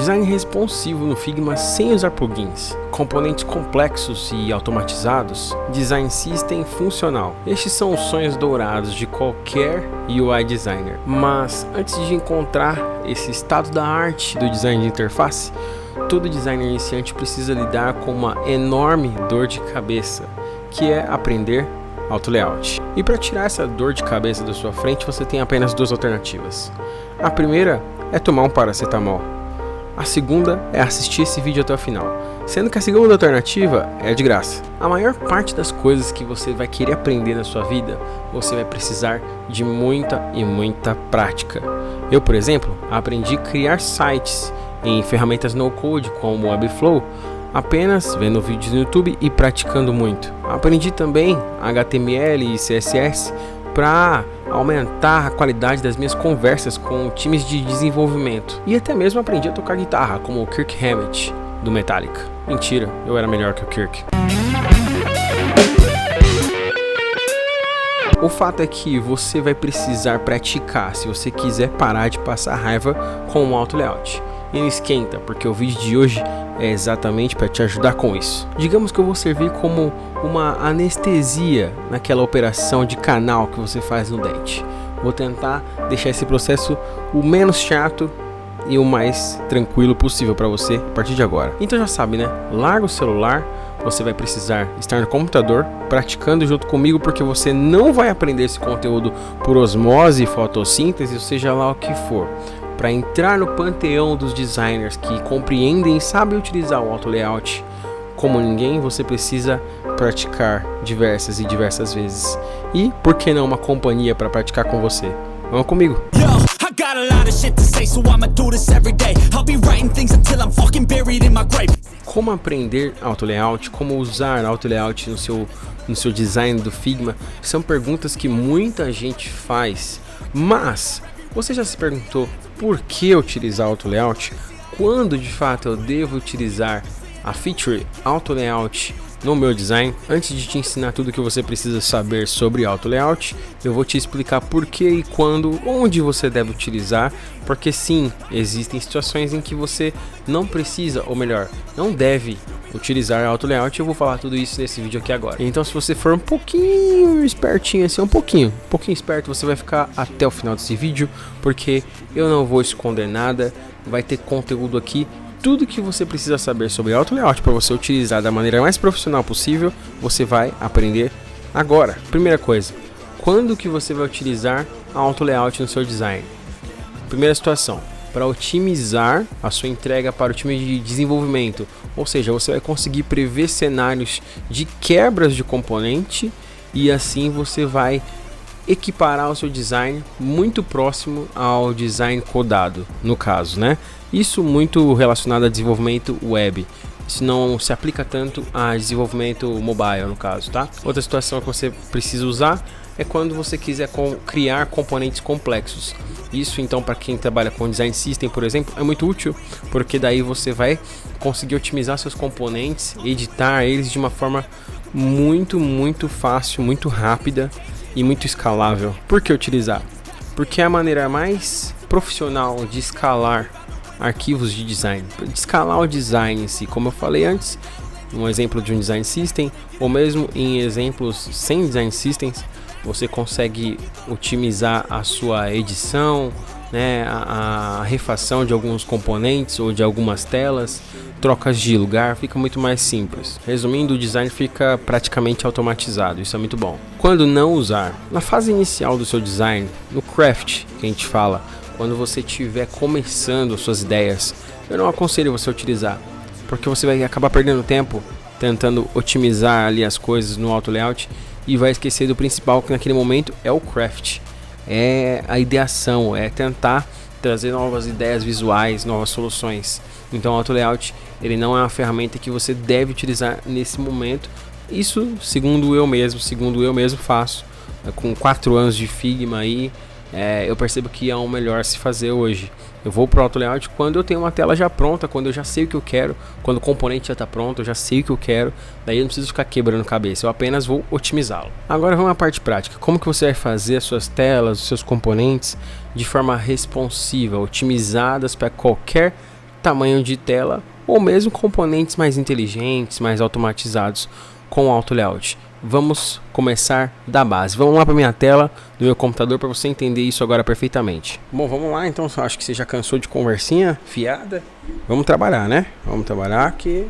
Design responsivo no Figma sem usar plugins, componentes complexos e automatizados, design system funcional. Estes são os sonhos dourados de qualquer UI designer. Mas antes de encontrar esse estado da arte do design de interface, todo designer iniciante precisa lidar com uma enorme dor de cabeça, que é aprender Auto Layout. E para tirar essa dor de cabeça da sua frente, você tem apenas duas alternativas. A primeira é tomar um paracetamol. A segunda é assistir esse vídeo até o final, sendo que a segunda alternativa é de graça. A maior parte das coisas que você vai querer aprender na sua vida, você vai precisar de muita e muita prática. Eu, por exemplo, aprendi a criar sites em ferramentas no-code como o Webflow, apenas vendo vídeos no YouTube e praticando muito. Aprendi também HTML e CSS para aumentar a qualidade das minhas conversas com times de desenvolvimento. E até mesmo aprendi a tocar guitarra, como o Kirk Hammett, do Metallica. Mentira, eu era melhor que o Kirk. O fato é que você vai precisar praticar se você quiser parar de passar raiva com o Auto Layout. E não esquenta, porque o vídeo de hoje é exatamente para te ajudar com isso. Digamos que eu vou servir como uma anestesia naquela operação de canal que você faz no dente. Vou tentar deixar esse processo o menos chato e o mais tranquilo possível para você a partir de agora. Então já sabe, né? Larga o celular, você vai precisar estar no computador praticando junto comigo, porque você não vai aprender esse conteúdo por osmose, fotossíntese, ou seja lá o que for. Para entrar no panteão dos designers que compreendem e sabem utilizar o Auto Layout como ninguém, você precisa praticar diversas e diversas vezes. E por que não uma companhia para praticar com você? Vamos comigo! Como aprender Auto Layout, como usar Auto Layout no seu design do Figma, são perguntas que muita gente faz, mas você já se perguntou por que utilizar Auto Layout? Quando de fato eu devo utilizar a feature Auto Layout no meu design? Antes de te ensinar tudo o que você precisa saber sobre Auto Layout, eu vou te explicar por que e quando, onde você deve utilizar, porque sim, existem situações em que você não precisa, ou melhor, não deve utilizar Auto Layout. Eu vou falar tudo isso nesse vídeo aqui agora. Então se você for um pouquinho espertinho assim, um pouquinho esperto, você vai ficar até o final desse vídeo, porque eu não vou esconder nada, vai ter conteúdo aqui. Tudo que você precisa saber sobre Auto Layout para você utilizar da maneira mais profissional possível, você vai aprender agora. Primeira coisa, quando que você vai utilizar Auto Layout no seu design? Primeira situação, para otimizar a sua entrega para o time de desenvolvimento, ou seja, você vai conseguir prever cenários de quebras de componente e assim você vai equiparar o seu design muito próximo ao design codado, no caso, né? Isso muito relacionado a desenvolvimento web. Isso não se aplica tanto a desenvolvimento mobile, no caso, tá? Outra situação que você precisa usar é quando você quiser criar componentes complexos. Isso então, para quem trabalha com design system, por exemplo, é muito útil, porque daí você vai conseguir otimizar seus componentes, editar eles de uma forma muito fácil, muito rápida e muito escalável. Por que utilizar? Porque é a maneira mais profissional de escalar arquivos de design, de escalar o design em si, como eu falei antes, um exemplo de um design system, ou mesmo em exemplos sem design systems, você consegue otimizar a sua edição, né, a refação de alguns componentes ou de algumas telas, trocas de lugar, fica muito mais simples. Resumindo, o design fica praticamente automatizado, isso é muito bom. Quando não usar? Na fase inicial do seu design, no craft, que a gente fala, quando você estiver começando suas ideias, eu não aconselho você a utilizar, porque você vai acabar perdendo tempo tentando otimizar ali as coisas no Auto Layout e vai esquecer do principal, que naquele momento é o craft, é a ideação, é tentar trazer novas ideias visuais, novas soluções. Então o Auto Layout, ele não é uma ferramenta que você deve utilizar nesse momento. Isso segundo eu mesmo faço, com 4 anos de Figma aí, eu percebo que é o melhor se fazer hoje. Eu vou pro Auto Layout quando eu tenho uma tela já pronta, quando eu já sei o que eu quero, quando o componente já está pronto, eu já sei o que eu quero, daí eu não preciso ficar quebrando cabeça, eu apenas vou otimizá-lo. Agora vamos à parte prática, como que você vai fazer as suas telas, os seus componentes de forma responsiva, otimizadas para qualquer tamanho de tela ou mesmo componentes mais inteligentes, mais automatizados com o Auto Layout. Vamos começar da base. Vamos lá para minha tela do meu computador para você entender isso agora perfeitamente. Bom, vamos lá então. Acho que você já cansou de conversinha fiada. Vamos trabalhar, né? Vamos trabalhar que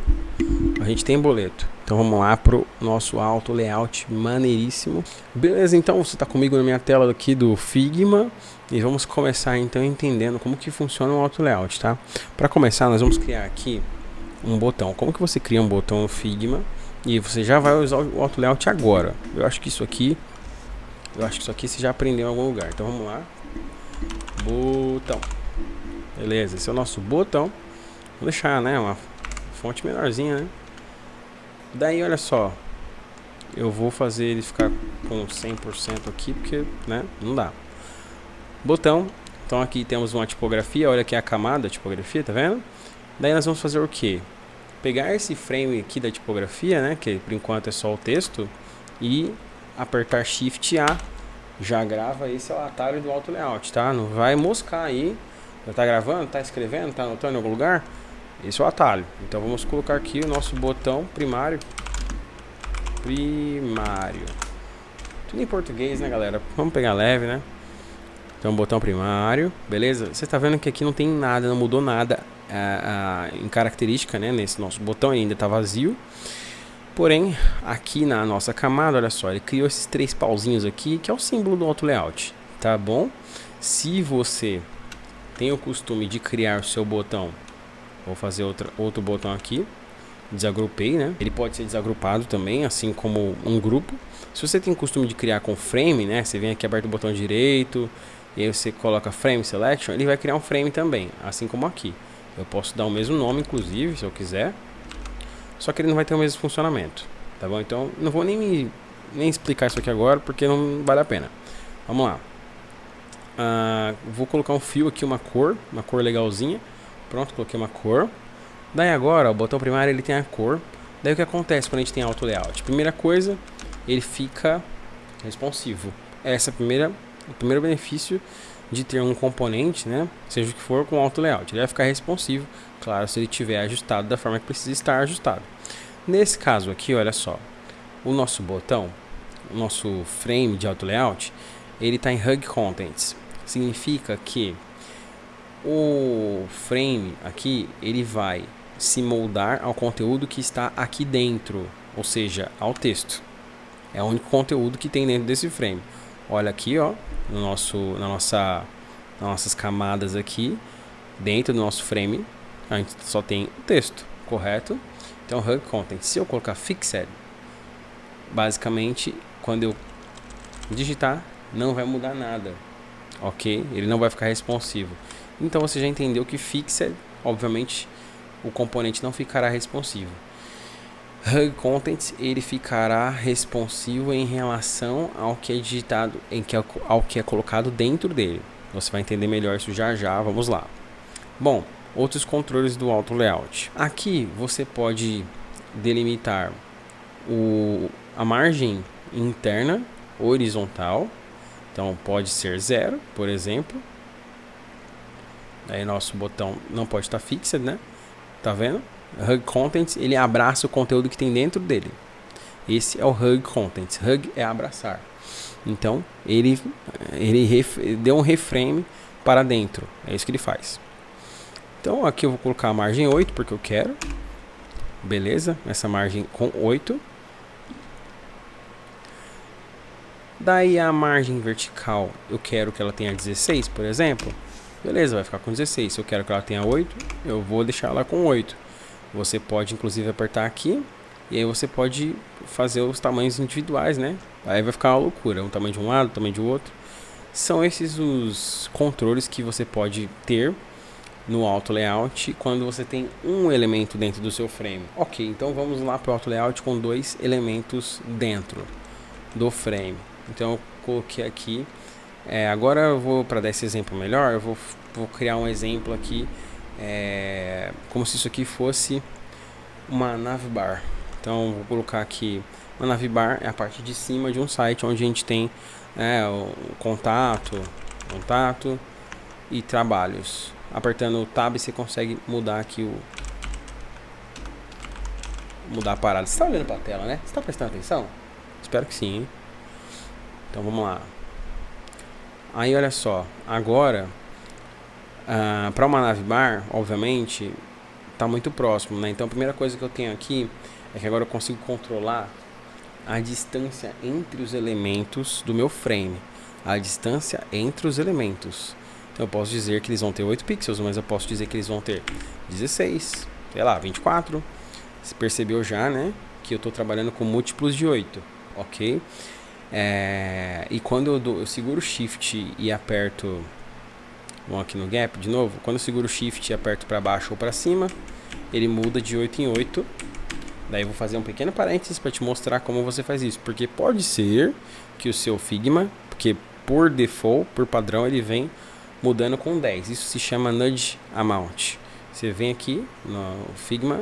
a gente tem boleto. Então vamos lá pro nosso Auto Layout maneiríssimo. Beleza, então você está comigo na minha tela aqui do Figma. E vamos começar então entendendo como que funciona o Auto Layout, tá? Para começar, nós vamos criar aqui um botão. Como que você cria um botão no Figma? E você já vai usar o Auto Layout agora. Eu acho que isso aqui você já aprendeu em algum lugar. Então vamos lá. Botão. Beleza, esse é o nosso botão. Vou deixar, né, uma fonte menorzinha, né? Daí, olha só. Eu vou fazer ele ficar com 100% aqui, porque, né, não dá. Botão. Então aqui temos uma tipografia. Olha aqui a camada da tipografia, tá vendo? Daí nós vamos fazer o quê? Pegar esse frame aqui da tipografia, né, que por enquanto é só o texto, e apertar Shift A, já grava. Esse é o atalho do Auto Layout, tá? Não vai moscar aí. Já tá gravando, tá escrevendo, tá anotando em algum lugar? Esse é o atalho. Então vamos colocar aqui o nosso botão primário. Tudo em português, né, galera? Vamos pegar leve, né? Então botão primário, beleza? Você tá vendo que aqui não tem nada, não mudou nada em característica, né? Nesse nosso botão ainda tá vazio. Porém, aqui na nossa camada, olha só, ele criou esses 3 pauzinhos aqui, que é o símbolo do Auto Layout, tá bom? Se você tem o costume de criar o seu botão, vou fazer outro botão aqui, desagrupei, né? Ele pode ser desagrupado também, assim como um grupo. Se você tem o costume de criar com frame, né? Você vem aqui, aperta o botão direito, e aí você coloca Frame Selection, ele vai criar um frame também, assim como aqui. Eu posso dar o mesmo nome, inclusive, se eu quiser. Só que ele não vai ter o mesmo funcionamento, tá bom? Então, não vou nem explicar isso aqui agora, porque não vale a pena. Vamos lá. Vou colocar um fio aqui, uma cor legalzinha. Pronto, coloquei uma cor. Daí agora, o botão primário, ele tem a cor. Daí o que acontece quando a gente tem Auto Layout? Primeira coisa, ele fica responsivo. Essa é o primeiro benefício de ter um componente, né, seja o que for, com Auto Layout. Ele vai ficar responsivo, claro, se ele estiver ajustado da forma que precisa estar ajustado. Nesse caso aqui, olha só, o nosso botão, o nosso frame de Auto Layout, ele está em Hug Contents. Significa que o frame aqui, ele vai se moldar ao conteúdo que está aqui dentro, ou seja, ao texto. É o único conteúdo que tem dentro desse frame. Olha aqui, ó, nas nossas camadas aqui, dentro do nosso frame, a gente só tem o texto, correto? Então, Hug Content. Se eu colocar Fixed, basicamente, quando eu digitar, não vai mudar nada, ok? Ele não vai ficar responsivo. Então, você já entendeu que Fixed, obviamente, o componente não ficará responsivo. Hug Contents, ele ficará responsivo em relação ao que é digitado, ao que é colocado dentro dele. Você vai entender melhor isso já. Vamos lá. Bom, outros controles do Auto Layout. Aqui você pode delimitar a margem interna horizontal. Então pode ser 0, por exemplo. Aí nosso botão não pode estar fixed, né? Tá vendo? Hug Contents, ele abraça o conteúdo que tem dentro dele. Esse é o Hug Contents. Hug é abraçar. Então, ele deu um reframe para dentro. É isso que ele faz. Então, aqui eu vou colocar a margem 8, porque eu quero. Beleza? Essa margem com 8. Daí, a margem vertical, eu quero que ela tenha 16, por exemplo. Beleza, vai ficar com 16. Se eu quero que ela tenha 8, eu vou deixar ela com 8. Você pode inclusive apertar aqui e aí você pode fazer os tamanhos individuais, né? Aí vai ficar uma loucura, um tamanho de um lado, um tamanho de outro. São esses os controles que você pode ter no Auto Layout quando você tem um elemento dentro do seu frame. Ok, então vamos lá para o Auto Layout com 2 elementos dentro do frame. Então eu coloquei aqui. Agora eu vou, para dar esse exemplo melhor, eu vou criar um exemplo aqui. Como se isso aqui fosse uma navbar. Então vou colocar aqui uma navbar, é a parte de cima de um site onde a gente tem o contato e trabalhos. apertando o Tab você consegue mudar aqui mudar a parada. Você está olhando para a tela, né? Você está prestando atenção? Espero que sim, hein? Então vamos lá. Aí olha só, agora para uma navbar, obviamente, está muito próximo, né? Então a primeira coisa que eu tenho aqui é que agora eu consigo controlar a distância entre os elementos do meu frame. A distância entre os elementos. Então eu posso dizer que eles vão ter 8 pixels, mas eu posso dizer que eles vão ter 16, sei lá, 24. Você percebeu já, né? Que eu estou trabalhando com múltiplos de 8, ok? E quando eu seguro o Shift e aperto, vamos aqui no Gap de novo, quando eu seguro o Shift e aperto para baixo ou para cima, ele muda de 8 em 8. Daí eu vou fazer um pequeno parênteses para te mostrar como você faz isso, porque pode ser que o seu Figma, porque por default, por padrão, ele vem mudando com 10. Isso se chama Nudge Amount. Você vem aqui no Figma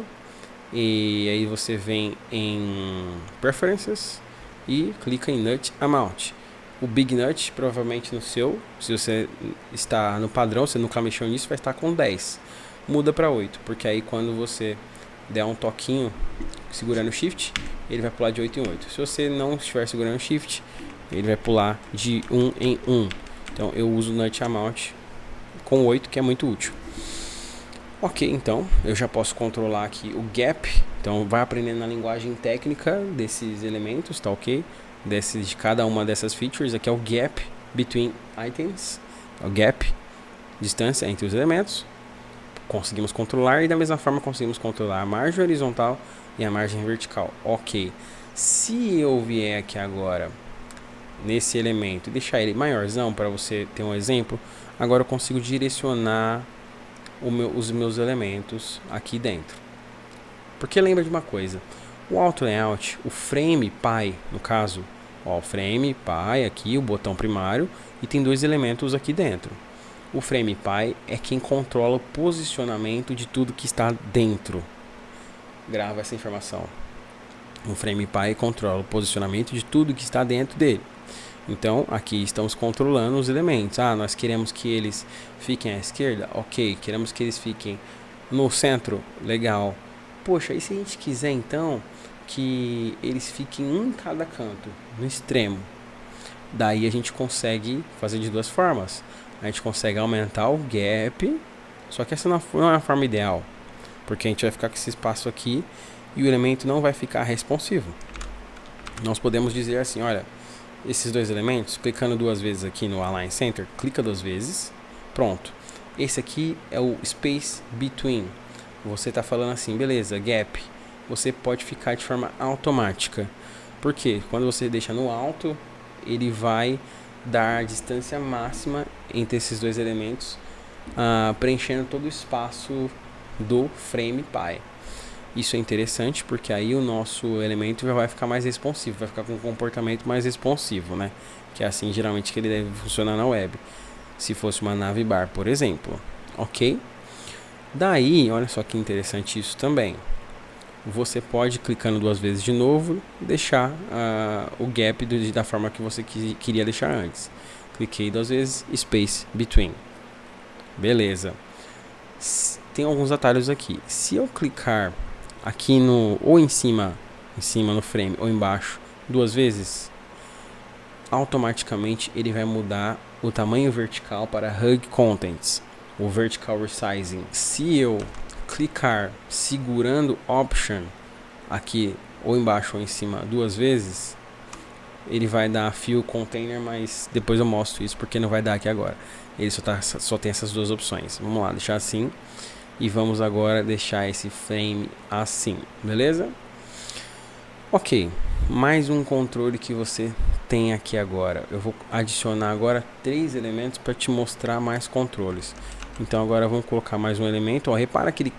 e aí você vem em Preferences e clica em Nudge Amount. O Big Nudge, provavelmente no seu, se você está no padrão, você nunca mexeu nisso, vai estar com 10. Muda para 8, porque aí quando você der um toquinho segurando o Shift, ele vai pular de 8 em 8. Se você não estiver segurando o Shift, ele vai pular de 1 em 1. Então eu uso o Nudge Amount com 8, que é muito útil. Ok, então eu já posso controlar aqui o Gap. Então vai aprendendo na linguagem técnica desses elementos, tá ok? De cada uma dessas features. Aqui é o Gap Between Items. É o Gap, distância entre os elementos. Conseguimos controlar e da mesma forma conseguimos controlar a margem horizontal e a margem vertical. Ok, se eu vier aqui agora nesse elemento e deixar ele maiorzão para você ter um exemplo, agora eu consigo direcionar os meus elementos aqui dentro. Porque lembra de uma coisa, o Auto Layout, o Frame Pi, no caso, ó, o Frame Pi aqui, o botão primário, e tem dois elementos aqui dentro. O Frame Pi é quem controla o posicionamento de tudo que está dentro. Grava essa informação. O Frame Pi controla o posicionamento de tudo que está dentro dele. Então, aqui estamos controlando os elementos. Nós queremos que eles fiquem à esquerda? Ok. Queremos que eles fiquem no centro? Legal. Poxa, e se a gente quiser, então, que eles fiquem um em cada canto, no extremo? Daí a gente consegue fazer de duas formas. A gente consegue aumentar o gap, só que essa não é a forma ideal, porque a gente vai ficar com esse espaço aqui e o elemento não vai ficar responsivo. Nós podemos dizer assim, olha, esses dois elementos, clicando duas vezes aqui no Align Center, clica duas vezes, pronto. Esse aqui é o Space Between. Você está falando assim, beleza, gap, você pode ficar de forma automática. Por quê? Quando você deixa no alto, ele vai dar a distância máxima entre esses dois elementos, preenchendo todo o espaço do Frame Pi. Isso é interessante porque aí o nosso elemento já vai ficar mais responsivo, vai ficar com um comportamento mais responsivo, né? Que é assim geralmente que ele deve funcionar na web, se fosse uma navbar, por exemplo. Ok? Daí, olha só que interessante isso também. Você pode, clicando duas vezes de novo, deixar o gap da forma que você queria deixar antes. Cliquei duas vezes, Space Between. Beleza. Tem alguns atalhos aqui. Se eu clicar aqui ou em cima no frame, ou embaixo, duas vezes, automaticamente ele vai mudar o tamanho vertical para Hug Contents, o Vertical Resizing. Se eu clicar segurando Option aqui ou embaixo ou em cima duas vezes, ele vai dar Fill Container, mas depois eu mostro isso porque não vai dar aqui agora. Ele só tem essas duas opções. Vamos lá, deixar assim e vamos agora deixar esse frame assim, beleza? Ok, mais um controle que você tem aqui agora. Eu vou adicionar agora 3 elementos para te mostrar mais controles. Então agora vamos colocar mais um elemento. Ó, repara que ele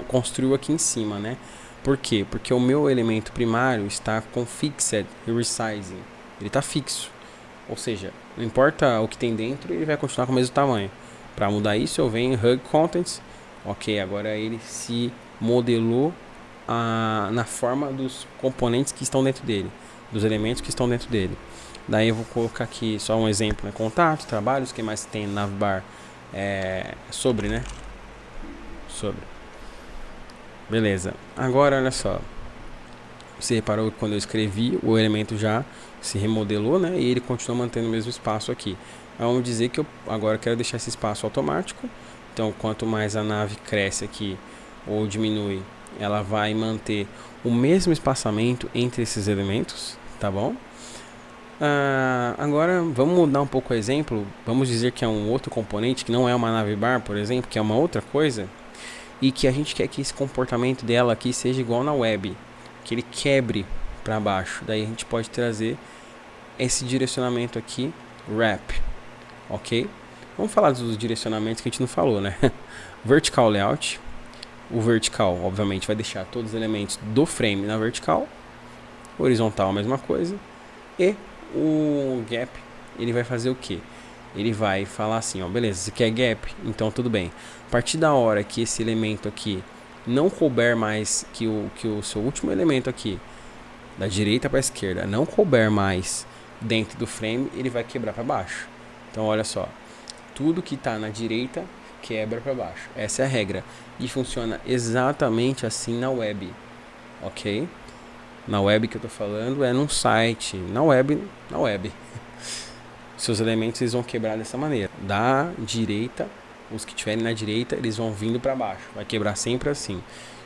construiu aqui em cima, né? Por quê? Porque o meu elemento primário está com Fixed Resizing. Ele está fixo. Ou seja, não importa o que tem dentro, ele vai continuar com o mesmo tamanho. Para mudar isso, eu venho em Hug Contents. Ok, agora ele se modelou na forma dos componentes que estão dentro dele, dos elementos que estão dentro dele. Daí eu vou colocar aqui só um exemplo, né? Contatos, trabalhos, o que mais tem na navbar? Sobre, né? Sobre. Beleza. Agora, olha só. Você reparou que quando eu escrevi, o elemento já se remodelou, né? E ele continua mantendo o mesmo espaço aqui. Vamos dizer que eu agora quero deixar esse espaço automático. Então, quanto mais a nave cresce aqui ou diminui, ela vai manter o mesmo espaçamento entre esses elementos, tá bom? Agora, vamos mudar um pouco o exemplo. Vamos dizer que é um outro componente, que não é uma nave bar, por exemplo, que é uma outra coisa. E que a gente quer que esse comportamento dela aqui seja igual na web, que ele quebre para baixo. Daí a gente pode trazer esse direcionamento aqui, wrap, ok? Vamos falar dos direcionamentos que a gente não falou, né? Vertical layout. O vertical, obviamente, vai deixar todos os elementos do frame na vertical. Horizontal, a mesma coisa. E o gap, ele vai fazer o que? Ele vai falar assim, ó, beleza, você quer gap? Então tudo bem. A partir da hora que esse elemento aqui não couber mais, que o seu último elemento aqui, da direita para a esquerda, não couber mais dentro do frame, ele vai quebrar para baixo. Então olha só, tudo que está na direita quebra para baixo. Essa é a regra. E funciona exatamente assim na web, ok? Na web que eu tô falando é num site, na web. Seus elementos eles vão quebrar dessa maneira. Da direita, os que estiverem na direita, eles vão vindo para baixo. Vai quebrar sempre assim.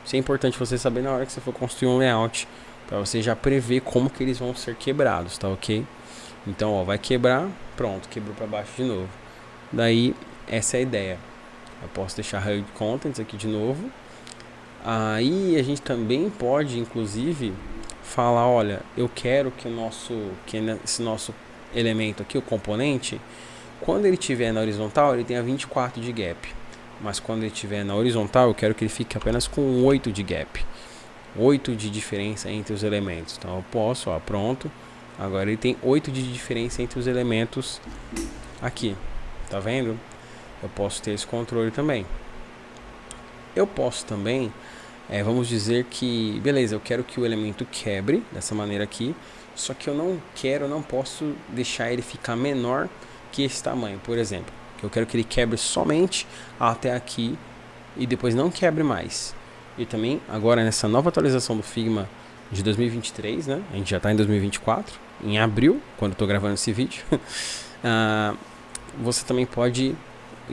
Isso é importante você saber na hora que você for construir um layout, para você já prever como que eles vão ser quebrados, tá ok? Então, ó, vai quebrar, pronto, quebrou para baixo de novo. Daí, essa é a ideia. Eu posso deixar HUD Contents aqui de novo. Aí a gente também pode, inclusive, falar, olha, eu quero que esse nosso elemento aqui, o componente, quando ele estiver na horizontal, ele tenha 24 de gap. Mas quando ele estiver na horizontal, eu quero que ele fique apenas com 8 de gap. 8 de diferença entre os elementos. Então eu posso, ó, pronto. Agora ele tem 8 de diferença entre os elementos aqui. Tá vendo? Eu posso ter esse controle também. Eu posso também, vamos dizer que, beleza, eu quero que o elemento quebre dessa maneira aqui. Só que eu não posso deixar ele ficar menor que esse tamanho, por exemplo. Eu quero que ele quebre somente até aqui e depois não quebre mais. E também, agora nessa nova atualização do Figma de 2023, né? A gente já está em 2024, em abril, quando eu estou gravando esse vídeo. Você também pode,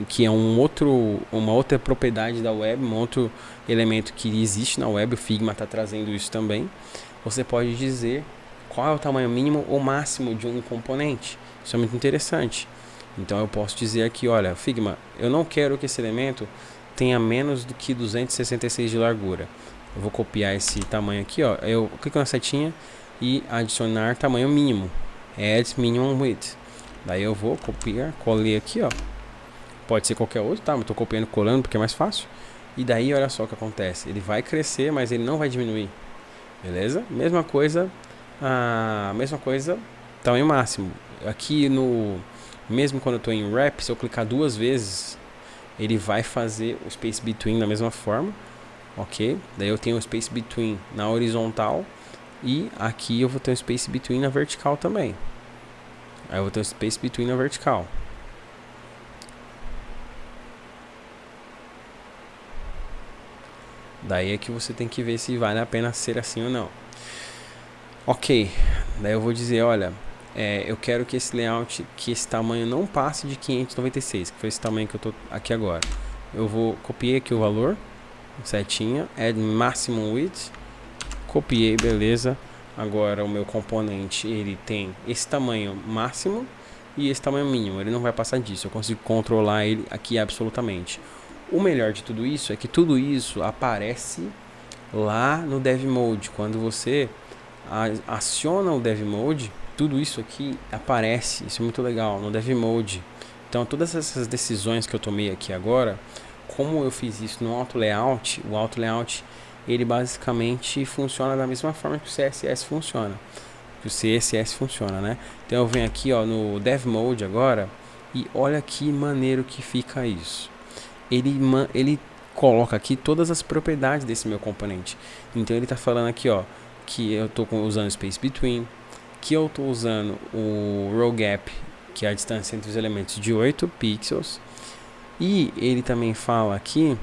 que é uma outra propriedade da web, um outro elemento que existe na web, o Figma está trazendo isso também. Você pode dizer qual é o tamanho mínimo ou máximo de um componente. Isso é muito interessante. Então eu posso dizer aqui, olha, Figma, eu não quero que esse elemento tenha menos do que 266 de largura. Eu vou copiar esse tamanho aqui, ó. Eu clico na setinha e adicionar tamanho mínimo. Add minimum width. Daí eu vou copiar, colei aqui, ó. Pode ser qualquer outro, tá? Eu tô copiando e colando porque é mais fácil. E daí olha só o que acontece. Ele vai crescer, mas ele não vai diminuir. Beleza? Mesma coisa, tamanho máximo. Aqui mesmo quando eu estou em wrap, se eu clicar 2 vezes, ele vai fazer o space between da mesma forma, ok? Daí eu tenho o space between na horizontal e aqui eu vou ter o space between na vertical também. Aí eu vou ter o space between na vertical. Daí é que você tem que ver se vale a pena ser assim ou não. Ok, daí eu vou dizer, olha, eu quero que esse layout, que esse tamanho não passe de 596, que foi esse tamanho que eu tô aqui agora. Eu vou copiar aqui o valor, setinha, add maximum width, copiei, beleza. Agora o meu componente, ele tem esse tamanho máximo e esse tamanho mínimo, ele não vai passar disso, eu consigo controlar ele aqui absolutamente. O melhor de tudo isso é que tudo isso aparece lá no Dev Mode. Quando você aciona o Dev Mode, tudo isso aqui aparece. Isso é muito legal no Dev Mode. Então todas essas decisões que eu tomei aqui agora, como eu fiz isso no Auto Layout, o Auto Layout ele basicamente funciona da mesma forma que o CSS funciona. Que o CSS funciona, né? Então eu venho aqui, ó, no Dev Mode agora e olha que maneiro que fica isso. Ele coloca aqui todas as propriedades desse meu componente. Então ele está falando aqui, ó, que eu estou usando o Space Between, que eu estou usando o Row Gap, que é a distância entre os elementos de 8 pixels, E ele também fala aqui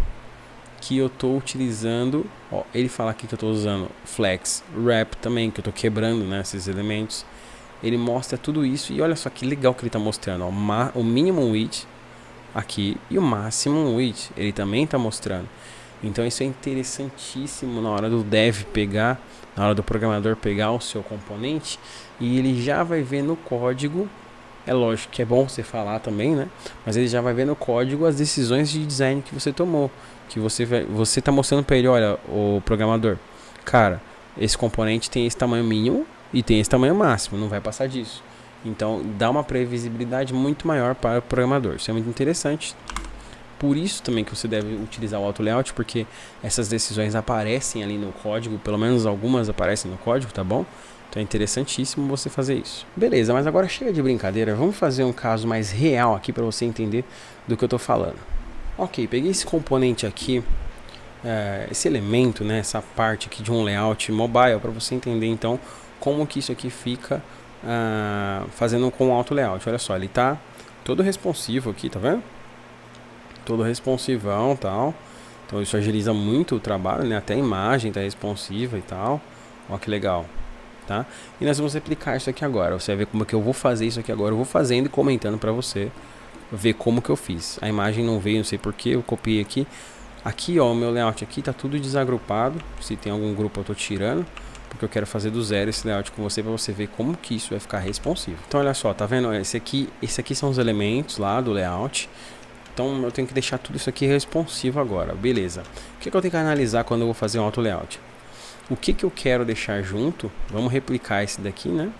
que eu estou utilizando, ó, ele fala aqui que eu estou usando flex, wrap também, que eu estou quebrando, né, esses elementos. Ele mostra tudo isso e olha só que legal que ele está mostrando, ó, o minimum width aqui e o maximum width, ele também está mostrando. Então isso é interessantíssimo na hora do dev pegar, na hora do programador pegar o seu componente e ele já vai ver no código. É lógico que é bom você falar também, né? Mas ele já vai ver no código as decisões de design que você tomou. Que você tá mostrando para ele, olha, o programador, cara, esse componente tem esse tamanho mínimo e tem esse tamanho máximo, não vai passar disso. Então dá uma previsibilidade muito maior para o programador. Isso é muito interessante. Por isso também que você deve utilizar o auto layout, porque essas decisões aparecem ali no código, pelo menos algumas aparecem no código, tá bom? Então é interessantíssimo você fazer isso. Beleza, mas agora chega de brincadeira, vamos fazer um caso mais real aqui para você entender do que eu tô falando. Ok, peguei esse componente aqui, esse elemento, né, essa parte aqui de um layout mobile, para você entender então como que isso aqui fica fazendo com o auto layout. Olha só, ele tá todo responsivo aqui, tá vendo? Todo responsivão e tal. Então isso agiliza muito o trabalho, né? Até a imagem tá responsiva e tal. Olha que legal, tá? E nós vamos aplicar isso aqui agora. Você vai ver como é que eu vou fazer isso aqui agora. Eu vou fazendo e comentando para você ver como que eu fiz. A imagem não veio, não sei porquê, eu copiei aqui. Aqui, ó, o meu layout aqui tá tudo desagrupado. Se tem algum grupo eu tô tirando, porque eu quero fazer do zero esse layout com você para você ver como que isso vai ficar responsivo. Então olha só, tá vendo? Esse aqui são os elementos lá do layout. Então eu tenho que deixar tudo isso aqui responsivo agora, beleza. O que eu tenho que analisar quando eu vou fazer um auto layout? O que eu quero deixar junto? Vamos replicar esse daqui, né?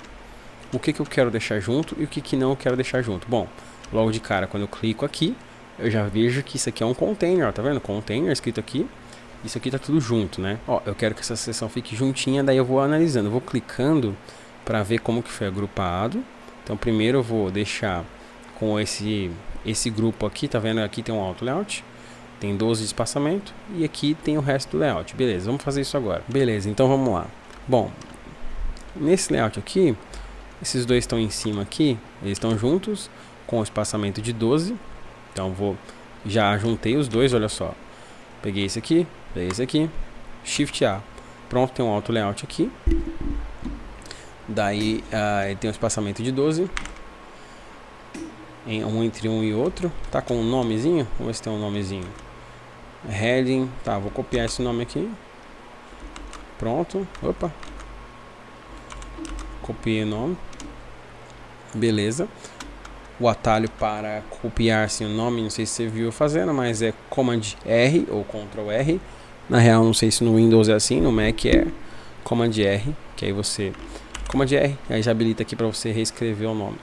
O que eu quero deixar junto e o que não eu quero deixar junto? Bom, logo de cara, quando eu clico aqui, eu já vejo que isso aqui é um container, ó, tá vendo? Container escrito aqui. Isso aqui tá tudo junto, né? Ó, eu quero que essa seção fique juntinha, daí eu vou analisando, eu vou clicando para ver como que foi agrupado. Então primeiro eu vou deixar com esse grupo aqui, tá vendo? Aqui tem um auto layout, tem 12 de espaçamento e aqui tem o resto do layout. Beleza, vamos fazer isso agora. Beleza, então vamos lá. Bom, nesse layout aqui, esses dois estão em cima aqui, eles estão juntos com o espaçamento de 12. Então já juntei os dois, olha só. Peguei esse aqui, Shift A. Pronto, tem um auto layout aqui. Daí ele tem um espaçamento de 12. Entre um e outro. Tá com um nomezinho? Vamos ver se tem um nomezinho. Heading. Tá, vou copiar esse nome aqui. Pronto. Opa. Copiei o nome. Beleza. O atalho para copiar assim, o nome, não sei se você viu fazendo, mas é Command R ou Ctrl R. Na real, não sei se no Windows é assim, no Mac é Command R, que aí você Command R, aí já habilita aqui para você reescrever o nome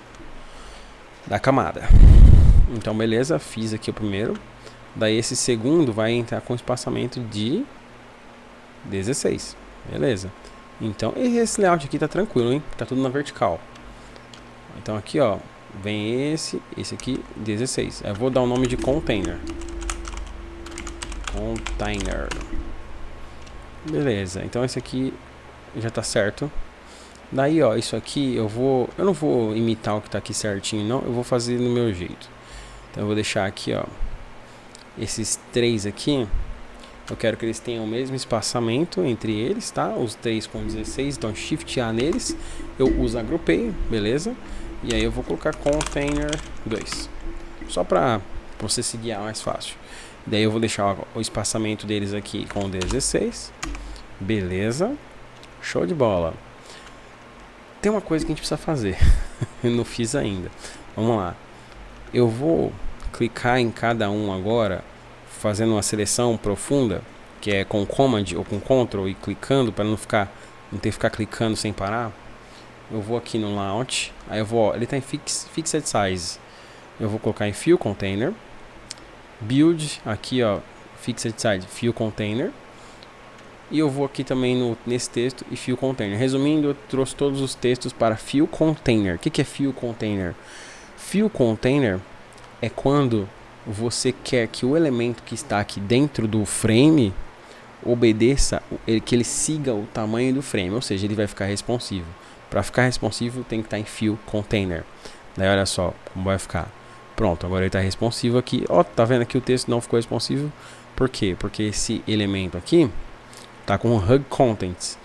da camada. Então beleza, fiz aqui o primeiro. Daí esse segundo vai entrar com espaçamento de 16. Beleza. Então esse layout aqui tá tranquilo, hein? Tá tudo na vertical. Então aqui, ó, vem esse aqui 16. Eu vou dar o nome de container. Container. Beleza. Então esse aqui já tá certo. Daí, ó, isso aqui eu não vou imitar o que tá aqui certinho, não. Eu vou fazer do meu jeito. Então eu vou deixar aqui, ó, esses três aqui. Eu quero que eles tenham o mesmo espaçamento entre eles, tá? Os três com 16, então Shift A neles. Eu uso agrupei, beleza? E aí eu vou colocar container 2. Só para você se guiar mais fácil. Daí eu vou deixar o espaçamento deles aqui com 16. Beleza? Show de bola. Tem uma coisa que a gente precisa fazer. Eu não fiz ainda. Vamos lá. Eu vou clicar em cada um agora, fazendo uma seleção profunda, que é com Command ou com Ctrl e clicando para não ter que ficar clicando sem parar. Eu vou aqui no Layout, aí eu vou, ele está em Fixed Size. Eu vou colocar em Fill Container, Build, aqui ó, Fixed Size, Fill Container. E eu vou aqui também nesse texto e Fill Container. Resumindo, eu trouxe todos os textos para Fill Container. O que é Fill Container? Fill Container é quando você quer que o elemento que está aqui dentro do frame obedeça, que ele siga o tamanho do frame, ou seja, ele vai ficar responsivo. Para ficar responsivo tem que estar em Fill Container. Daí olha só como vai ficar. Pronto, agora ele está responsivo aqui. Ó, tá vendo que o texto não ficou responsivo? Por quê? Porque esse elemento aqui tá com Hug Contents.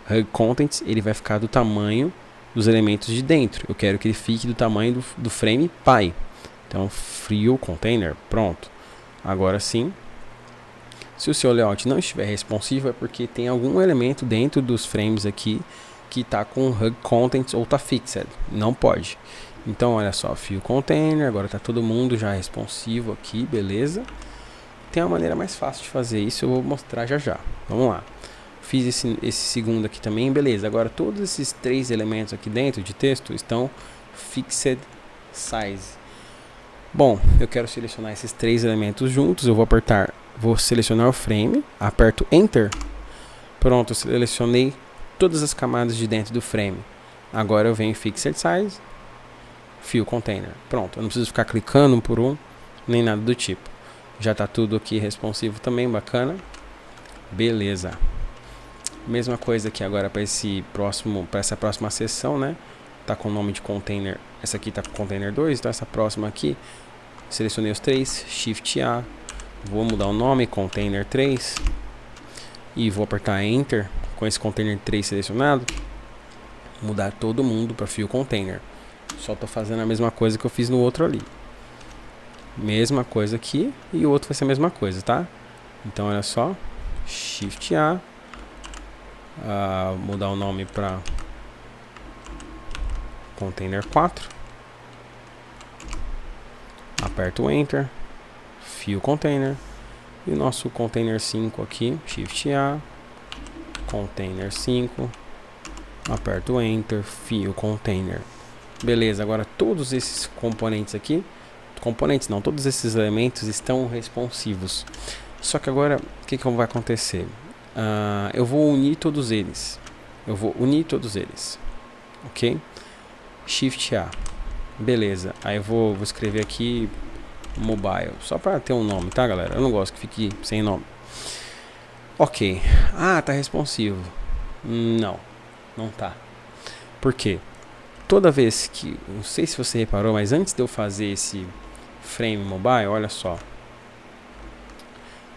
Hug Contents, ele vai ficar do tamanho dos elementos de dentro. Eu quero que ele fique do tamanho do frame Py. Então, Fill Container, pronto. Agora sim, se o seu layout não estiver responsivo, é porque tem algum elemento dentro dos frames aqui que está com Hug Contents ou está fixed. Não pode. Então, olha só, Fill Container, agora está todo mundo já responsivo aqui, beleza? Tem uma maneira mais fácil de fazer isso, eu vou mostrar já já. Vamos lá. Fiz esse segundo aqui também, beleza. Agora, todos esses 3 elementos aqui dentro de texto estão Fixed Size. Bom, eu quero selecionar esses 3 elementos juntos, eu vou selecionar o frame, aperto Enter. Pronto, eu selecionei todas as camadas de dentro do frame. Agora eu venho em Fixed Size, Fill Container. Pronto, eu não preciso ficar clicando um por um, nem nada do tipo. Já está tudo aqui responsivo também, bacana. Beleza. Mesma coisa aqui agora para essa próxima seção, né? Tá com o nome de container. Essa aqui tá com container 2, então essa próxima aqui, selecionei os 3, Shift A, vou mudar o nome, container 3, e vou apertar Enter com esse container 3 selecionado, mudar todo mundo para Fill Container. Só tô fazendo a mesma coisa que eu fiz no outro ali. Mesma coisa aqui, e o outro vai ser a mesma coisa, tá? Então olha só, Shift A, mudar o nome para container 4, aperto Enter, Fill Container, e o nosso container 5 aqui, Shift A, container 5, aperto Enter, Fill Container. Beleza, agora todos esses componentes aqui, todos esses elementos estão responsivos. Só que agora, o que vai acontecer? Eu vou unir todos eles. Ok? Shift A. Beleza. Aí eu vou escrever aqui mobile. Só para ter um nome, tá, galera? Eu não gosto que fique sem nome. Ok. Tá responsivo. Não tá. Por quê? Toda vez que... Não sei se você reparou, mas antes de eu fazer esse frame mobile, olha só.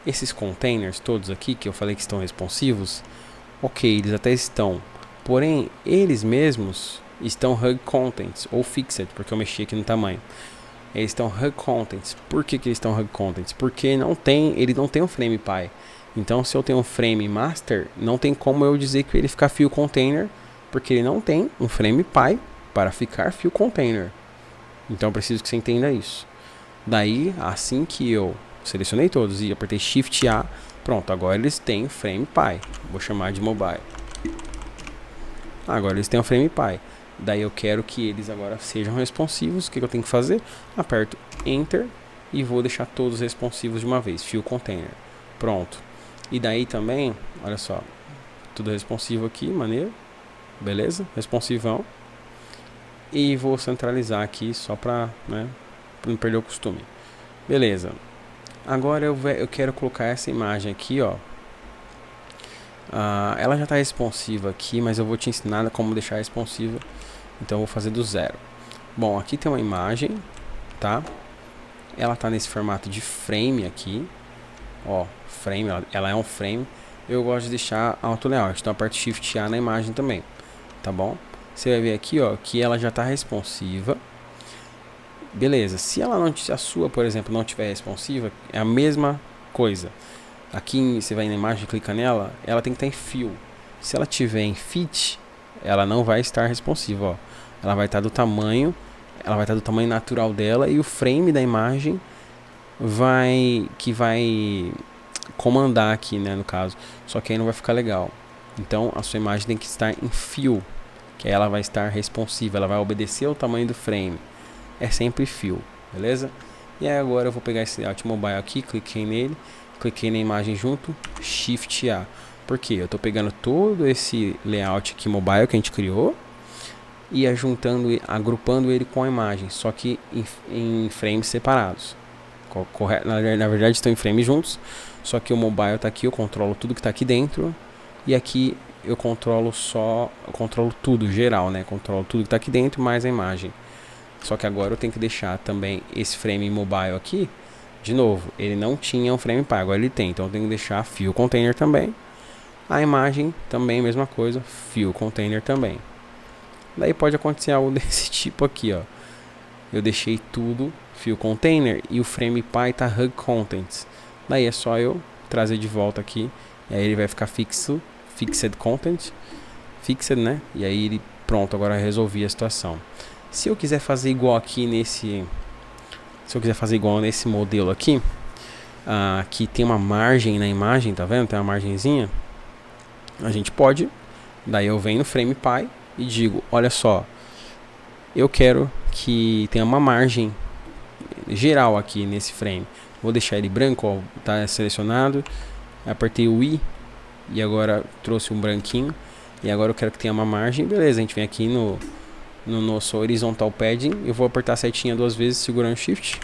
Esses containers todos aqui, que eu falei que estão responsivos, ok, eles até estão. Porém, eles mesmos estão Hug Contents ou Fixed, porque eu mexi aqui no tamanho. Eles estão Hug Contents. Por que eles estão Hug Contents? Porque ele não tem um frame Py. Então, se eu tenho um frame Master, não tem como eu dizer que ele fica Fill Container, porque ele não tem um frame Py para ficar Fill Container. Então, eu preciso que você entenda isso. Daí, assim que eu selecionei todos e apertei Shift A, pronto, agora eles têm frame Py. Vou chamar de mobile. Agora eles têm um frame Py. Daí eu quero que eles agora sejam responsivos. O que eu tenho que fazer? Aperto Enter e vou deixar todos responsivos de uma vez. Fill Container. Pronto. E daí também, olha só, tudo responsivo aqui, maneiro. Beleza? Responsivão. E vou centralizar aqui só para, né, não perder o costume. Beleza. Agora eu quero colocar essa imagem aqui, ó. Ela já está responsiva aqui, mas eu vou te ensinar como deixar responsiva. Então eu vou fazer do zero. Bom, aqui tem uma imagem, tá? Ela está nesse formato de frame aqui. Ó, frame, ela é um frame. Eu gosto de deixar auto layout, então aperto Shift A na imagem também, tá bom? Você vai ver aqui, ó, que ela já está responsiva. Beleza, se a sua, por exemplo, não estiver responsiva, é a mesma coisa. Aqui você vai na imagem, clica nela, ela tem que estar em Fill. Se ela estiver em Fit, ela não vai estar responsiva, ó. Ela vai estar do tamanho natural dela, e o frame da imagem vai comandar aqui, né, no caso. Só que aí não vai ficar legal. Então a sua imagem tem que estar em Fill, que aí ela vai estar responsiva, ela vai obedecer ao tamanho do frame. É sempre Fill, beleza? E aí agora eu vou pegar esse layout mobile aqui, cliquei nele, cliquei na imagem junto, Shift A. Por quê? Eu estou pegando todo esse layout aqui mobile que a gente criou e agrupando ele com a imagem, só que em frames separados. Na verdade estão em frames juntos, só que o mobile está aqui, eu controlo tudo que está aqui dentro, e aqui eu controlo tudo geral, né? Controlo tudo que está aqui dentro mais a imagem. Só que agora eu tenho que deixar também esse frame mobile aqui. De novo, ele não tinha um frame pie, agora ele tem. Então eu tenho que deixar fill container também. A imagem também, mesma coisa, fill container também. Daí pode acontecer algo desse tipo aqui, ó. Eu deixei tudo fill container e o frame pie tá hug contents. Daí é só eu trazer de volta aqui. E aí ele vai ficar fixed content. Fixed, né? E aí ele, pronto, agora eu resolvi a situação. Se eu quiser fazer igual aqui nesse... Se eu quiser fazer igual nesse modelo aqui. Aqui tem uma margem na imagem, tá vendo? Tem uma margenzinha. A gente pode. Daí eu venho no frame pie e digo, olha só. Eu quero que tenha uma margem geral aqui nesse frame. Vou deixar ele branco, ó, tá selecionado. Apertei o I e agora trouxe um branquinho. E agora eu quero que tenha uma margem. Beleza, a gente vem aqui no nosso horizontal padding. Eu vou apertar a setinha 2 vezes segurando Shift.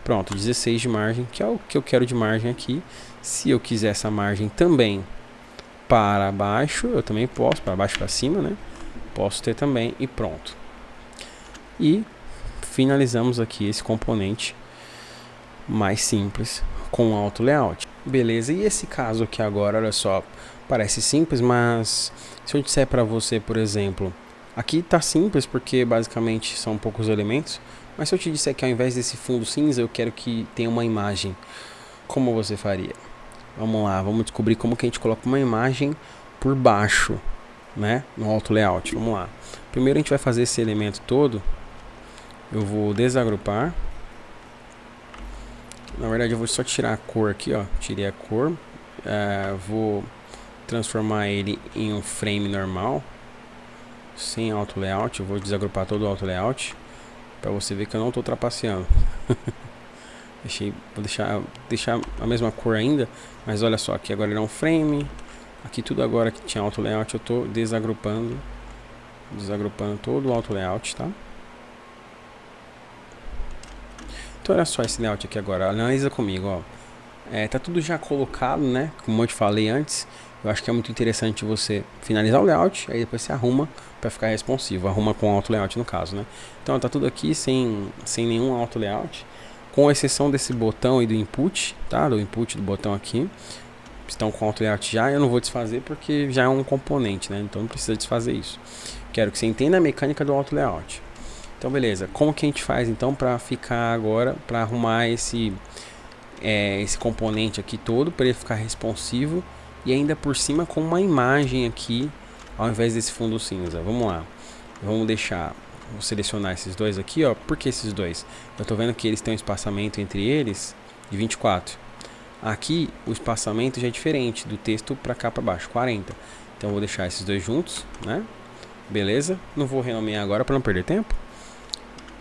Pronto, 16 de margem, que é o que eu quero de margem aqui. Se eu quiser essa margem também para baixo, eu também posso, para baixo para cima, né? Posso ter também e pronto. E finalizamos aqui esse componente mais simples com o auto layout. Beleza, e esse caso aqui agora, olha só, parece simples, mas se eu disser para você, por exemplo, aqui tá simples porque basicamente são poucos elementos, mas se eu te disser que ao invés desse fundo cinza eu quero que tenha uma imagem, como você faria? Vamos lá, vamos descobrir como que a gente coloca uma imagem por baixo, né, no auto layout. Vamos lá. Primeiro a gente vai fazer esse elemento todo. Eu vou desagrupar. Na verdade eu vou só tirar a cor aqui, ó. Tirei a cor. Vou transformar ele em um frame normal, sem auto layout. Eu vou desagrupar todo o auto layout para você ver que eu não estou trapaceando. Vou deixar a mesma cor ainda, mas olha só, aqui agora ele é um frame. Aqui tudo agora que tinha auto layout eu estou desagrupando todo o auto layout, tá? Então olha só esse layout aqui agora, analisa comigo, ó. Tá tudo já colocado, né? Como eu te falei antes, eu acho que é muito interessante você finalizar o layout, aí depois você arruma para ficar responsivo, arruma com auto layout no caso, né? Então tá tudo aqui sem nenhum auto layout, com exceção desse botão e do input, tá? Do input do botão aqui, estão com auto layout já. Eu não vou desfazer porque já é um componente, né? Então não precisa desfazer isso. Quero que você entenda a mecânica do auto layout. Então beleza, como que a gente faz então para ficar agora, para arrumar esse componente aqui todo, para ele ficar responsivo e ainda por cima com uma imagem aqui ao invés desse fundo cinza? Vamos lá, vou selecionar esses dois aqui, ó. Por que esses dois? Eu tô vendo que eles têm um espaçamento entre eles de 24. Aqui o espaçamento já é diferente do texto para cá para baixo, 40. Então eu vou deixar esses dois juntos, né? Beleza, não vou renomear agora para não perder tempo.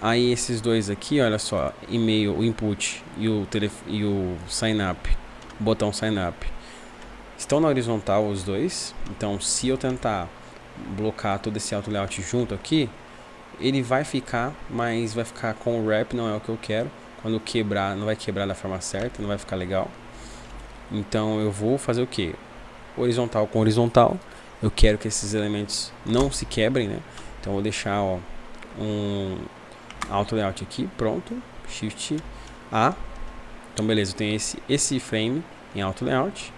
Aí esses dois aqui, olha só, e-mail, o input e o sign up, o botão sign up, estão na horizontal os dois. Então se eu tentar blocar todo esse auto layout junto aqui, ele vai ficar, mas vai ficar com o wrap, não é o que eu quero. Quando quebrar, não vai quebrar da forma certa, não vai ficar legal. Então eu vou fazer o que? Horizontal com horizontal. Eu quero que esses elementos não se quebrem, né? Então eu vou deixar, ó, um auto layout aqui, pronto, Shift A. Então beleza, eu tenho esse frame em auto layout,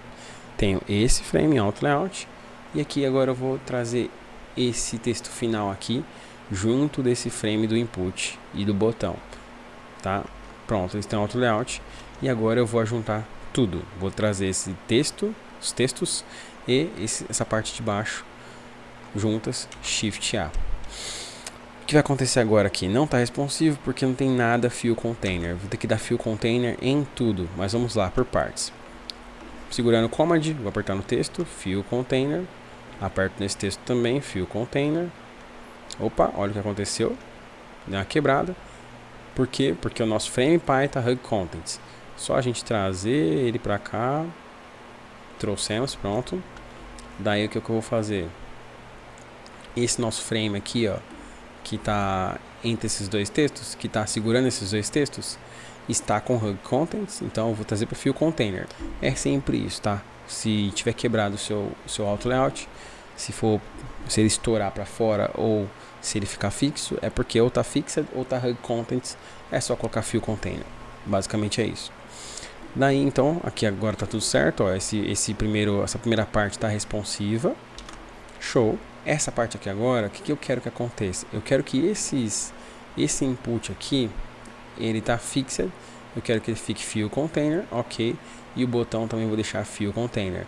tenho esse frame em auto layout, e aqui agora eu vou trazer esse texto final aqui junto desse frame do input e do botão, tá? Pronto, eles têm auto layout, e agora eu vou juntar tudo. Vou trazer esse texto, os textos e essa parte de baixo juntas, Shift A. O que vai acontecer agora aqui? Não está responsivo porque não tem nada fill container. Vou ter que dar fill container em tudo, mas vamos lá por partes. Segurando o Command, vou apertar no texto, fill container. Aperto nesse texto também, fill container. Opa, olha o que aconteceu. Deu uma quebrada. Por quê? Porque o nosso frame pie está hug contents. Só a gente trazer ele para cá. Trouxemos, pronto. Daí o que eu vou fazer? Esse nosso frame aqui, ó, que está entre esses dois textos, que está segurando esses dois textos, está com hug contents. Então eu vou trazer para fill container. É sempre isso, tá? Se tiver quebrado o seu auto layout, se ele estourar para fora ou Se ele ficar fixo, é porque ou tá fixed ou tá hug contents. É só colocar fill container. Basicamente é isso. Daí então, aqui agora tá tudo certo, ó, essa primeira parte tá responsiva. Show. Essa parte aqui agora, o que eu quero que aconteça? Eu quero que esse input aqui, ele tá fixed. Eu quero que ele fique fill container, ok. E o botão também vou deixar fill container.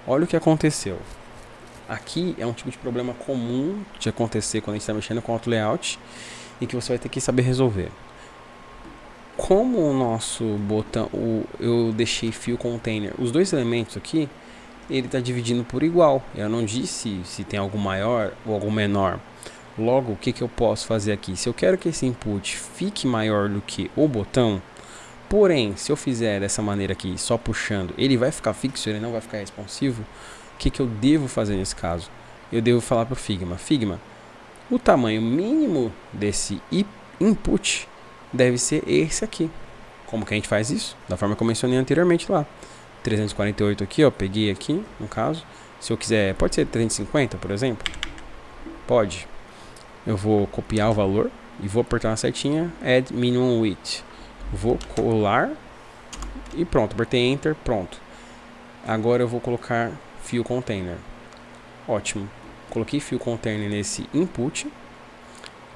Olha o que aconteceu. Aqui é um tipo de problema comum de acontecer quando a gente está mexendo com auto layout e que você vai ter que saber resolver. Como o nosso botão, eu deixei fill container, os dois elementos aqui, ele está dividindo por igual. Eu não disse se tem algo maior ou algo menor. Logo, o que eu posso fazer aqui? Se eu quero que esse input fique maior do que o botão, porém, se eu fizer dessa maneira aqui, só puxando, ele vai ficar fixo, ele não vai ficar responsivo. O que eu devo fazer nesse caso? Eu devo falar para o Figma, o tamanho mínimo desse input deve ser esse aqui. Como que a gente faz isso? Da forma que eu mencionei anteriormente lá. 348 aqui, ó, peguei aqui, no caso. Se eu quiser, pode ser 350, por exemplo? Pode. Eu vou copiar o valor e vou apertar uma setinha, Add Minimum Width. Vou colar e pronto, apertei Enter, pronto. Agora eu vou colocar Fill Container. Ótimo. Coloquei Fill Container nesse input.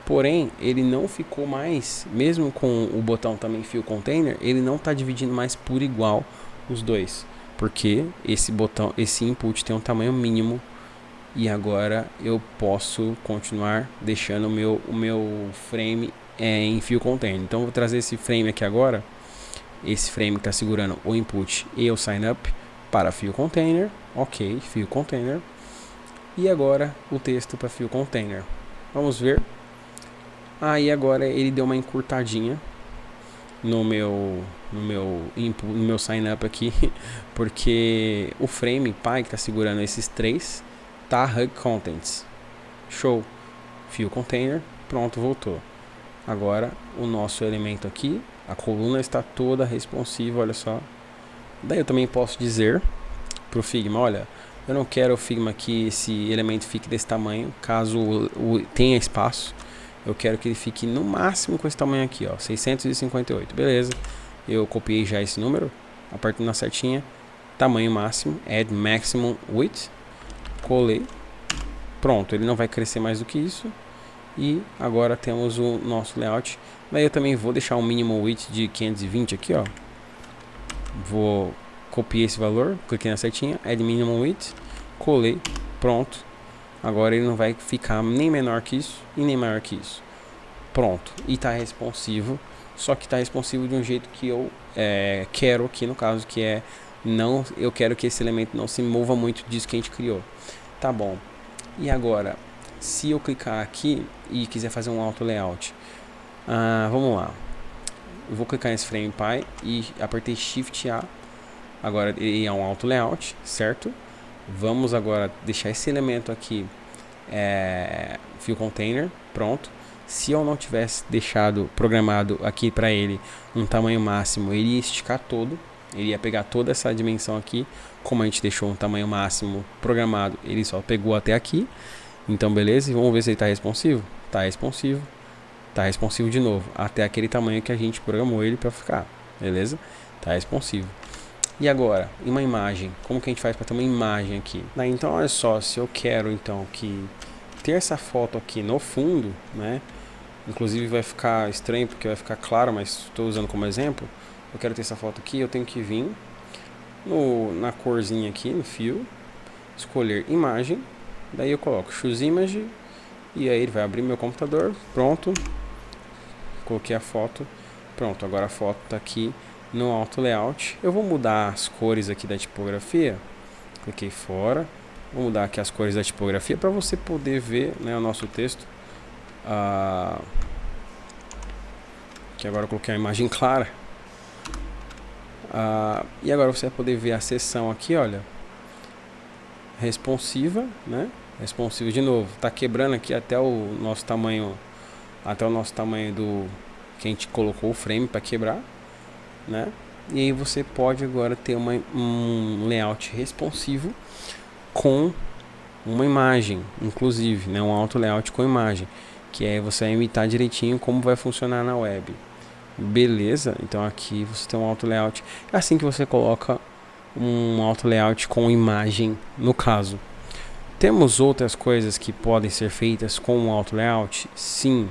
Porém, ele não ficou mais, mesmo com o botão também Fill Container, ele não está dividindo mais por igual os dois. Porque esse input tem um tamanho mínimo. E agora eu posso continuar deixando o meu frame em Fill Container. Então eu vou trazer esse frame aqui agora. Esse frame que está segurando o input e o sign up para Fill Container. Ok, Fill Container. E agora o texto para Fill Container. Vamos ver. Aí agora ele deu uma encurtadinha no meu sign up aqui, porque o frame pai que está segurando esses três tá hug contents. Show. Fill Container. Pronto, voltou. Agora o nosso elemento aqui, a coluna está toda responsiva, olha só. Daí eu também posso dizer para o Figma, olha, eu não quero o Figma que esse elemento fique desse tamanho, caso tenha espaço. Eu quero que ele fique no máximo com esse tamanho aqui, ó, 658, beleza. Eu copiei já esse número, aperto na setinha, tamanho máximo, Add Maximum Width, colei, pronto, ele não vai crescer mais do que isso. E agora temos o nosso layout. Daí eu também vou deixar um minimum width de 520 aqui, ó. Vou copiar esse valor, cliquei na setinha, Add Minimum Width, colei, pronto. Agora ele não vai ficar nem menor que isso e nem maior que isso. Pronto. E está responsivo. Só que está responsivo de um jeito que eu quero aqui no caso, que é eu quero que esse elemento não se mova muito disso que a gente criou. Tá bom. E agora, se eu clicar aqui e quiser fazer um auto layout, vamos lá. Eu vou clicar nesse frame pi e apertei Shift A. Agora ele é um auto layout, certo? Vamos agora deixar esse elemento aqui Fill Container, pronto. Se eu não tivesse deixado programado aqui para ele um tamanho máximo, ele ia esticar todo, ele ia pegar toda essa dimensão aqui. Como a gente deixou um tamanho máximo programado, ele só pegou até aqui. Então beleza, e vamos ver se ele está responsivo. Está responsivo, está responsivo de novo, até aquele tamanho que a gente programou ele para ficar, beleza? Está responsivo. E agora, em uma imagem, como que a gente faz para ter uma imagem aqui? Então olha só, se eu quero então que ter essa foto aqui no fundo, né? Inclusive vai ficar estranho porque vai ficar claro, mas estou usando como exemplo. Eu quero ter essa foto aqui, eu tenho que vir na corzinha aqui, no fio, escolher imagem, daí eu coloco Choose Image e aí ele vai abrir meu computador, pronto. Coloquei a foto, pronto, agora a foto está aqui no Auto Layout. Eu vou mudar as cores aqui da tipografia, cliquei fora, vou mudar aqui as cores da tipografia para você poder ver, né, o nosso texto. Que agora eu coloquei a imagem clara. E agora você vai poder ver a seção aqui, olha, responsiva, né? Responsivo de novo. Tá quebrando aqui até o nosso tamanho, do que a gente colocou o frame para quebrar, né? E aí você pode agora ter um layout responsivo com uma imagem, inclusive, né? Um auto layout com imagem. que é você imitar direitinho como vai funcionar na web. Beleza? Então aqui você tem um auto layout. É assim que você coloca um auto layout com imagem, no caso. Temos outras coisas que podem ser feitas com um auto layout? Sim,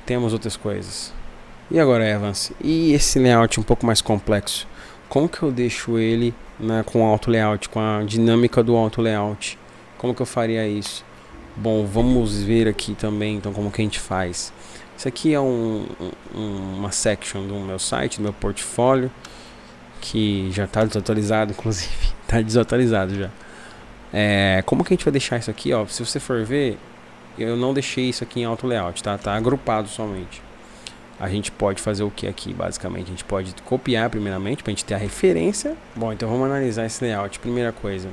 temos outras coisas. E agora, Evans, e esse layout um pouco mais complexo? Como que eu deixo ele, né, com o auto layout, com a dinâmica do auto layout? Como que eu faria isso? Bom, vamos ver aqui também, então, como que a gente faz. Isso aqui é uma section do meu site, do meu portfólio, que já está desatualizado, inclusive. Está desatualizado já. Como que a gente vai deixar isso aqui? Ó, se você for ver, eu não deixei isso aqui em auto layout, tá? Tá agrupado somente. A gente pode fazer o que aqui, basicamente? A gente pode copiar primeiramente, para a gente ter a referência. Bom, então vamos analisar esse layout. Primeira coisa,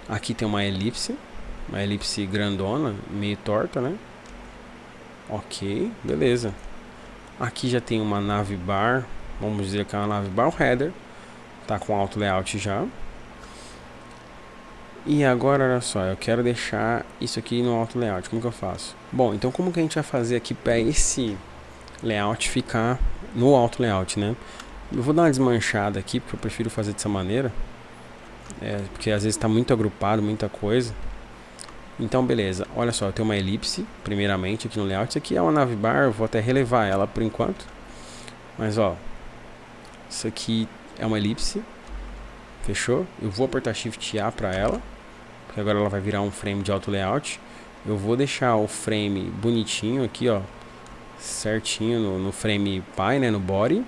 aqui tem uma elipse grandona, meio torta, né? Ok, beleza. Aqui já tem uma navbar, vamos dizer que é uma navbar, o header tá com auto layout já. E agora, olha só, eu quero deixar isso aqui no auto layout. Como que eu faço? Bom, então como que a gente vai fazer aqui para esse layout ficar no auto layout, né? Eu vou dar uma desmanchada aqui, porque eu prefiro fazer dessa maneira, porque às vezes está muito agrupado, muita coisa. Então beleza, olha só, eu tenho uma elipse primeiramente aqui no layout. Isso aqui é uma navbar, eu vou até relevar ela por enquanto, mas ó, isso aqui é uma elipse, fechou? Eu vou apertar Shift A para ela, porque agora ela vai virar um frame de auto layout. Eu vou deixar o frame bonitinho aqui, ó, certinho no frame pai, né, no body,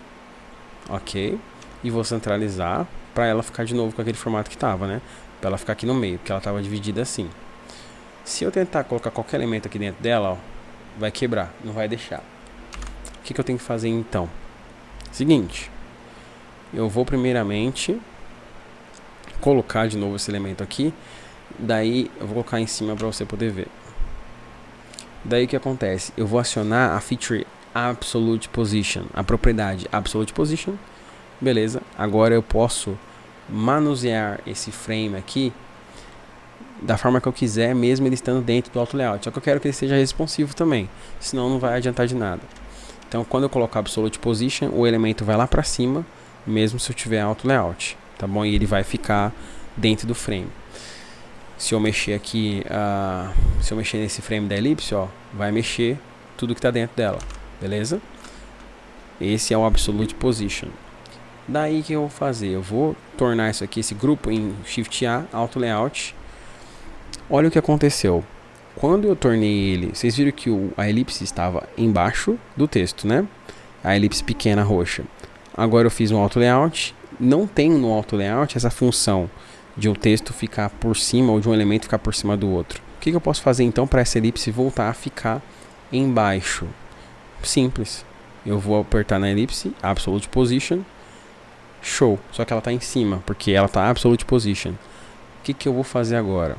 ok, e vou centralizar para ela ficar de novo com aquele formato que tava, né, para ela ficar aqui no meio, porque ela tava dividida assim. Se eu tentar colocar qualquer elemento aqui dentro dela, ó, vai quebrar, não vai deixar. O que eu tenho que fazer então? Seguinte, eu vou primeiramente colocar de novo esse elemento aqui, daí eu vou colocar em cima para você poder ver. Daí o que acontece? Eu vou acionar a feature Absolute Position, a propriedade Absolute Position. Beleza, agora eu posso manusear esse frame aqui da forma que eu quiser, mesmo ele estando dentro do auto layout. Só que eu quero que ele seja responsivo também, senão não vai adiantar de nada. Então quando eu colocar Absolute Position, o elemento vai lá para cima, mesmo se eu tiver auto layout, tá bom? E ele vai ficar dentro do frame. Se eu mexer aqui, se eu mexer nesse frame da elipse, ó, vai mexer tudo que está dentro dela, beleza? Esse é o Absolute Position. Daí que eu vou fazer? Eu vou tornar isso aqui, esse grupo, em Shift A, Auto Layout. Olha o que aconteceu. Quando eu tornei ele, vocês viram que a elipse estava embaixo do texto, né? A elipse pequena roxa. Agora eu fiz um Auto Layout. Não tem no Auto Layout essa função de um texto ficar por cima ou de um elemento ficar por cima do outro. O que eu posso fazer então para essa elipse voltar a ficar embaixo? Simples. Eu vou apertar na elipse, Absolute Position, show. Só que ela está em cima, porque ela está Absolute Position. O que eu vou fazer agora?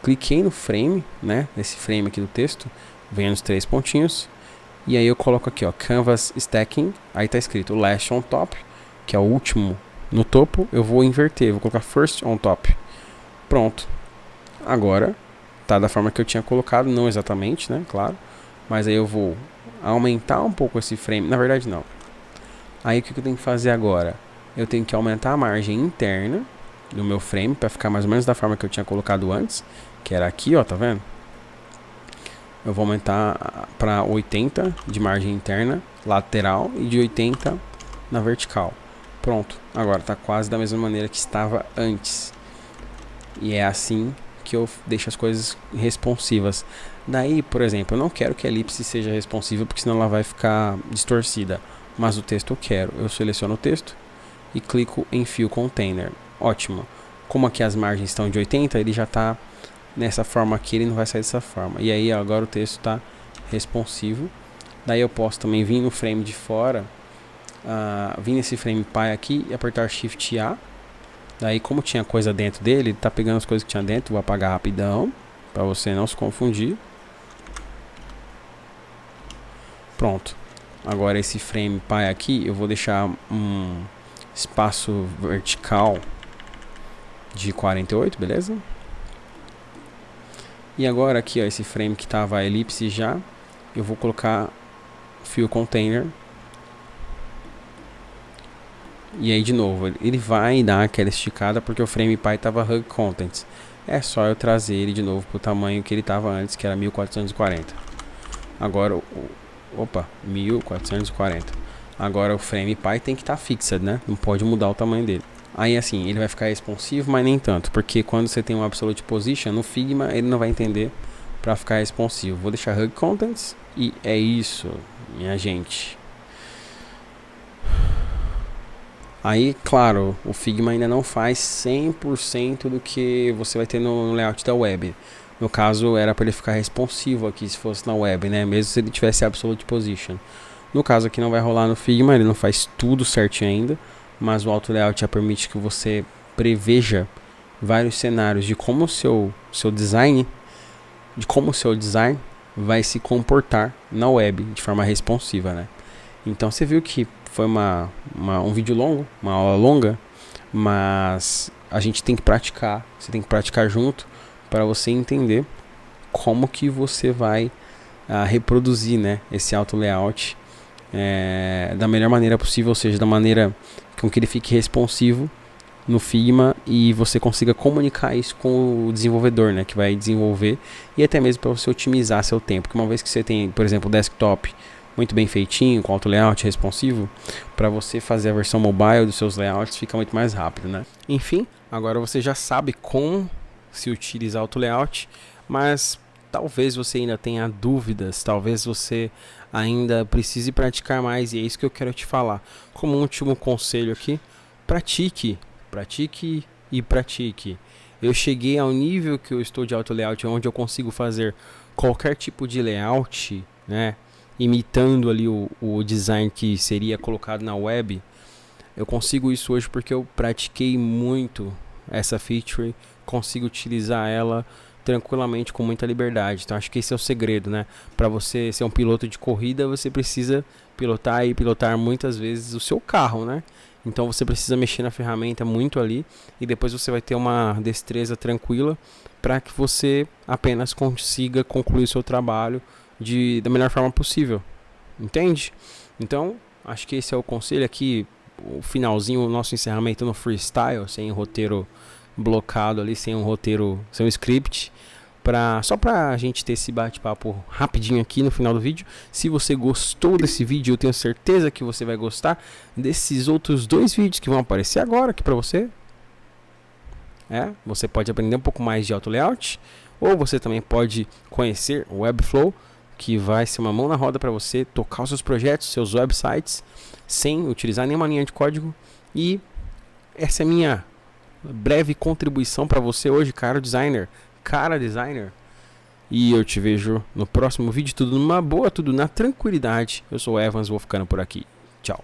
Cliquei no frame, né? Nesse frame aqui do texto, venho nos 3 pontinhos, e aí eu coloco aqui, ó, Canvas Stacking. Aí está escrito Last on Top, que é o último no topo. Eu vou inverter, vou colocar First on Top. Pronto. Agora tá da forma que eu tinha colocado, não exatamente, né? Claro. Mas aí eu vou aumentar um pouco esse frame. Na verdade, não. Aí o que eu tenho que fazer agora? Eu tenho que aumentar a margem interna do meu frame para ficar mais ou menos da forma que eu tinha colocado antes, que era aqui, ó, tá vendo? Eu vou aumentar para 80 de margem interna lateral e de 80 na vertical. Pronto, agora está quase da mesma maneira que estava antes. E é assim que eu deixo as coisas responsivas. Daí, por exemplo, eu não quero que a elipse seja responsiva, porque senão ela vai ficar distorcida. Mas o texto eu quero. Eu seleciono o texto e clico em Fill Container. Ótimo. Como aqui as margens estão de 80, ele já está nessa forma aqui, ele não vai sair dessa forma. E aí agora o texto está responsivo. Daí eu posso também vir no frame de fora, vir nesse frame pai aqui e apertar Shift A. Daí, como tinha coisa dentro dele, ele tá pegando as coisas que tinha dentro. Vou apagar rapidão para você não se confundir. Pronto. Agora esse frame pai aqui, eu vou deixar um espaço vertical de 48, beleza? E agora aqui, ó, esse frame que tava a elipse já, eu vou colocar Fill Container. E aí de novo, ele vai dar aquela esticada porque o FramePy estava Hug Contents. É só eu trazer ele de novo para o tamanho que ele estava antes, que era 1440. Agora, opa, 1440. Agora o FramePy tem que estar fixed, né? Não pode mudar o tamanho dele. Aí assim, ele vai ficar responsivo, mas nem tanto. Porque quando você tem um Absolute Position, no Figma ele não vai entender para ficar responsivo. Vou deixar Hug Contents e é isso, minha gente. Aí, claro, o Figma ainda não faz 100% do que você vai ter no layout da web. No caso, era para ele ficar responsivo aqui se fosse na web, né? Mesmo se ele tivesse Absolute Position. No caso aqui não vai rolar no Figma, ele não faz tudo certinho ainda. Mas o Auto Layout já permite que você preveja vários cenários de como o seu design, vai se comportar na web de forma responsiva, né? Então você viu que foi um vídeo longo, uma aula longa, mas a gente tem que praticar, você tem que praticar junto para você entender como que você vai reproduzir, né, esse auto layout da melhor maneira possível, ou seja, da maneira com que ele fique responsivo no Figma e você consiga comunicar isso com o desenvolvedor, né, que vai desenvolver, e até mesmo para você otimizar seu tempo, porque uma vez que você tem, por exemplo, o desktop muito bem feitinho, com auto layout responsivo, para você fazer a versão mobile dos seus layouts fica muito mais rápido, né? Enfim, agora você já sabe como se utiliza auto layout, mas talvez você ainda tenha dúvidas, talvez você ainda precise praticar mais, e é isso que eu quero te falar. Como último conselho aqui, pratique e pratique. Eu cheguei ao nível que eu estou de auto layout, onde eu consigo fazer qualquer tipo de layout, né, imitando ali o design que seria colocado na web. Eu consigo isso hoje porque eu pratiquei muito essa feature, consigo utilizar ela tranquilamente, com muita liberdade. Então acho que esse é o segredo, né? Para você ser um piloto de corrida, você precisa pilotar muitas vezes o seu carro, né? Então você precisa mexer na ferramenta muito ali, e depois você vai ter uma destreza tranquila para que você apenas consiga concluir o seu trabalho da melhor forma possível, entende? Então, acho que esse é o conselho aqui, o finalzinho, o nosso encerramento no freestyle, sem roteiro blocado ali, sem um script, só pra gente ter esse bate-papo rapidinho aqui no final do vídeo. Se você gostou desse vídeo, eu tenho certeza que você vai gostar desses outros 2 vídeos que vão aparecer agora aqui pra você. Você pode aprender um pouco mais de auto layout, ou você também pode conhecer o Webflow, que vai ser uma mão na roda para você tocar os seus projetos, seus websites, sem utilizar nenhuma linha de código. E essa é a minha breve contribuição para você hoje, cara designer. E eu te vejo no próximo vídeo, tudo numa boa, tudo na tranquilidade. Eu sou o Evans, vou ficando por aqui. Tchau.